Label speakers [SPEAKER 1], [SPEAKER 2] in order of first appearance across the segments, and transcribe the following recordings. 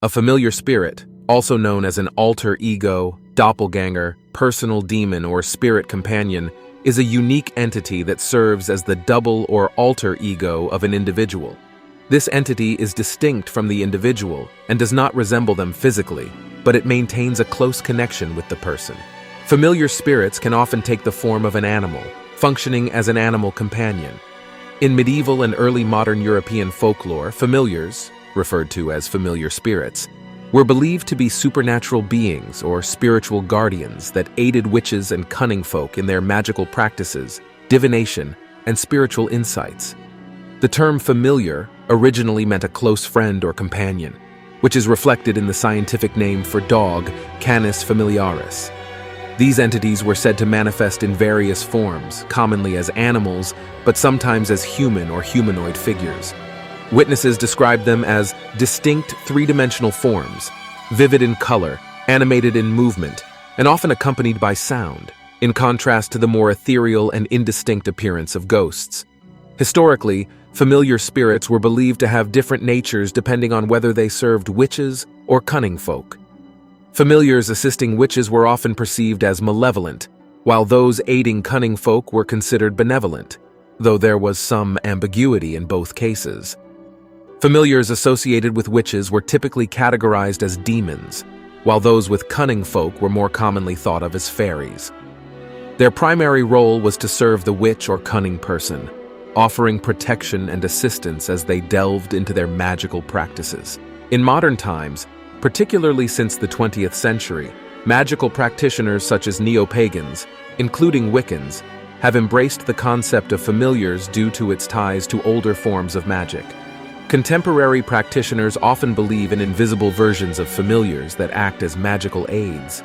[SPEAKER 1] A familiar spirit, also known as an alter ego, doppelganger, personal demon, or spirit companion, is a unique entity that serves as the double or alter ego of an individual. This entity is distinct from the individual and does not resemble them physically, but it maintains a close connection with the person. Familiar spirits can often take the form of an animal, functioning as an animal companion. In medieval and early modern European folklore, familiars, referred to as familiar spirits, were believed to be supernatural beings or spiritual guardians that aided witches and cunning folk in their magical practices, divination, and spiritual insights. The term familiar originally meant a close friend or companion, which is reflected in the scientific name for dog, Canis familiaris. These entities were said to manifest in various forms, commonly as animals, but sometimes as human or humanoid figures. Witnesses described them as distinct three-dimensional forms, vivid in color, animated in movement, and often accompanied by sound, in contrast to the more ethereal and indistinct appearance of ghosts. Historically, familiar spirits were believed to have different natures depending on whether they served witches or cunning folk. Familiars assisting witches were often perceived as malevolent, while those aiding cunning folk were considered benevolent, though there was some ambiguity in both cases. Familiars associated with witches were typically categorized as demons, while those with cunning folk were more commonly thought of as fairies. Their primary role was to serve the witch or cunning person, offering protection and assistance as they delved into their magical practices. In modern times, particularly since the 20th century, magical practitioners such as neo-pagans, including Wiccans, have embraced the concept of familiars due to its ties to older forms of magic. Contemporary practitioners often believe in invisible versions of familiars that act as magical aids,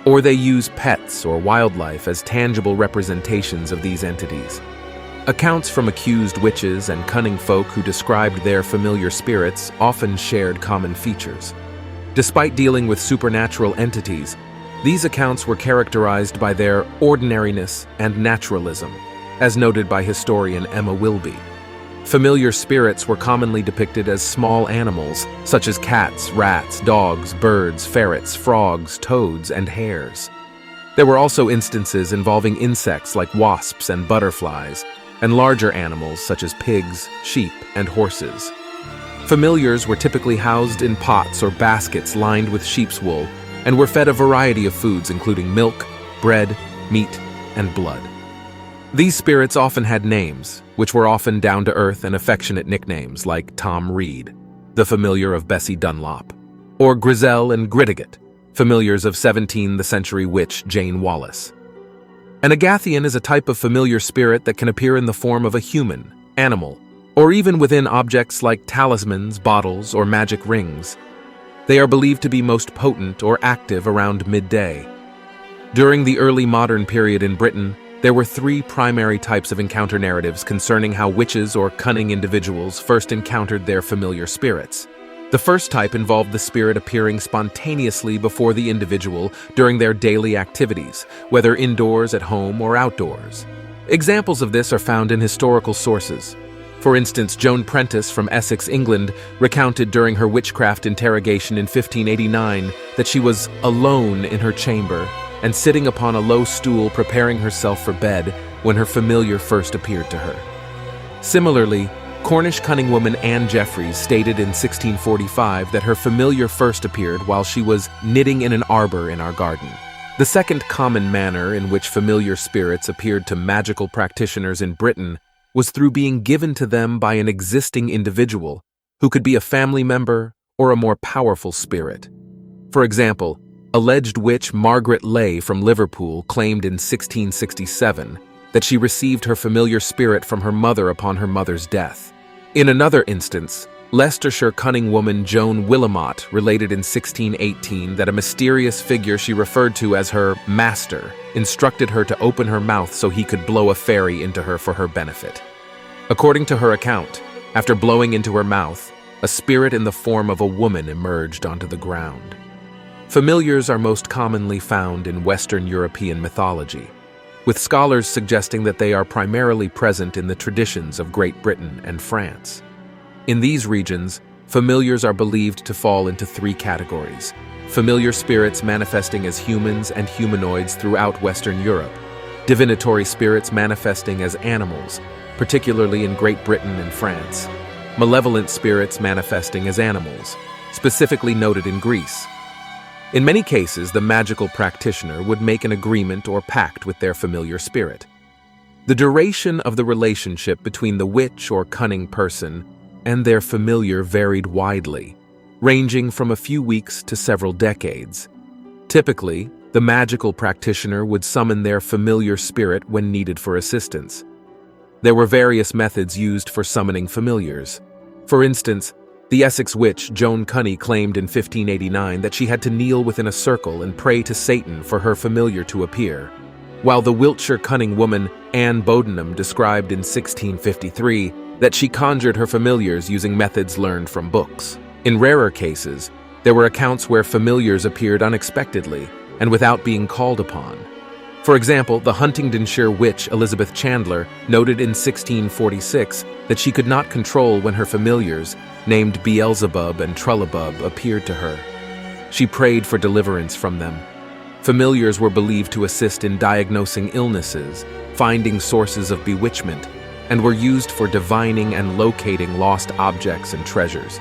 [SPEAKER 1] or they use pets or wildlife as tangible representations of these entities. Accounts from accused witches and cunning folk who described their familiar spirits often shared common features. Despite dealing with supernatural entities, these accounts were characterized by their ordinariness and naturalism, as noted by historian Emma Wilby. Familiar spirits were commonly depicted as small animals, such as cats, rats, dogs, birds, ferrets, frogs, toads, and hares. There were also instances involving insects like wasps and butterflies, and larger animals such as pigs, sheep, and horses. Familiars were typically housed in pots or baskets lined with sheep's wool, and were fed a variety of foods including milk, bread, meat, and blood. These spirits often had names, which were often down-to-earth and affectionate nicknames like Tom Reed, the familiar of Bessie Dunlop, or Griselle and Grittigot, familiars of 17th century witch Jane Wallace. An Agathian is a type of familiar spirit that can appear in the form of a human, animal, or even within objects like talismans, bottles, or magic rings. They are believed to be most potent or active around midday. During the early modern period in Britain, there were three primary types of encounter narratives concerning how witches or cunning individuals first encountered their familiar spirits. The first type involved the spirit appearing spontaneously before the individual during their daily activities, whether indoors, at home, or outdoors. Examples of this are found in historical sources. For instance, Joan Prentice from Essex, England, recounted during her witchcraft interrogation in 1589 that she was alone in her chamber and sitting upon a low stool preparing herself for bed when her familiar first appeared to her. Similarly, Cornish cunning woman Anne Jeffreys stated in 1645 that her familiar first appeared while she was knitting in an arbor in our garden. The second common manner in which familiar spirits appeared to magical practitioners in Britain was through being given to them by an existing individual, who could be a family member or a more powerful spirit. For example, alleged witch Margaret Lay from Liverpool claimed in 1667 that she received her familiar spirit from her mother upon her mother's death. In another instance, Leicestershire cunning woman Joan Willamot related in 1618 that a mysterious figure she referred to as her master instructed her to open her mouth so he could blow a fairy into her for her benefit. According to her account, after blowing into her mouth, a spirit in the form of a woman emerged onto the ground. Familiars are most commonly found in Western European mythology, with scholars suggesting that they are primarily present in the traditions of Great Britain and France. In these regions, Familiars are believed to fall into three categories: familiar spirits manifesting as humans and humanoids throughout Western Europe, divinatory spirits manifesting as animals, particularly in Great Britain and France, malevolent spirits manifesting as animals, specifically noted in Greece. In many cases, the magical practitioner would make an agreement or pact with their familiar spirit. The duration of the relationship between the witch or cunning person and their familiar varied widely, ranging from a few weeks to several decades. Typically, the magical practitioner would summon their familiar spirit when needed for assistance. There were various methods used for summoning familiars. For instance, the Essex witch Joan Cuny claimed in 1589 that she had to kneel within a circle and pray to Satan for her familiar to appear, while the Wiltshire cunning woman Anne Bodenham described in 1653 that she conjured her familiars using methods learned from books. In rarer cases, there were accounts where familiars appeared unexpectedly and without being called upon. For example, the Huntingdonshire witch Elizabeth Chandler noted in 1646 that she could not control when her familiars, named Beelzebub and Trullabub, appeared to her. She prayed for deliverance from them. Familiars were believed to assist in diagnosing illnesses, finding sources of bewitchment, and were used for divining and locating lost objects and treasures.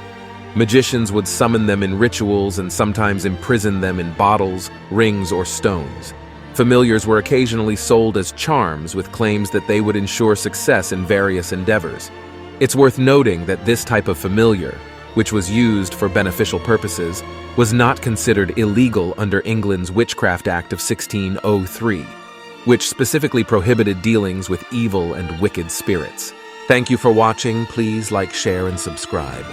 [SPEAKER 1] Magicians would summon them in rituals and sometimes imprison them in bottles, rings, or stones. Familiars were occasionally sold as charms with claims that they would ensure success in various endeavors. It's worth noting that this type of familiar, which was used for beneficial purposes, was not considered illegal under England's Witchcraft Act of 1603, which specifically prohibited dealings with evil and wicked spirits. Thank you for watching. Please like, share, and subscribe.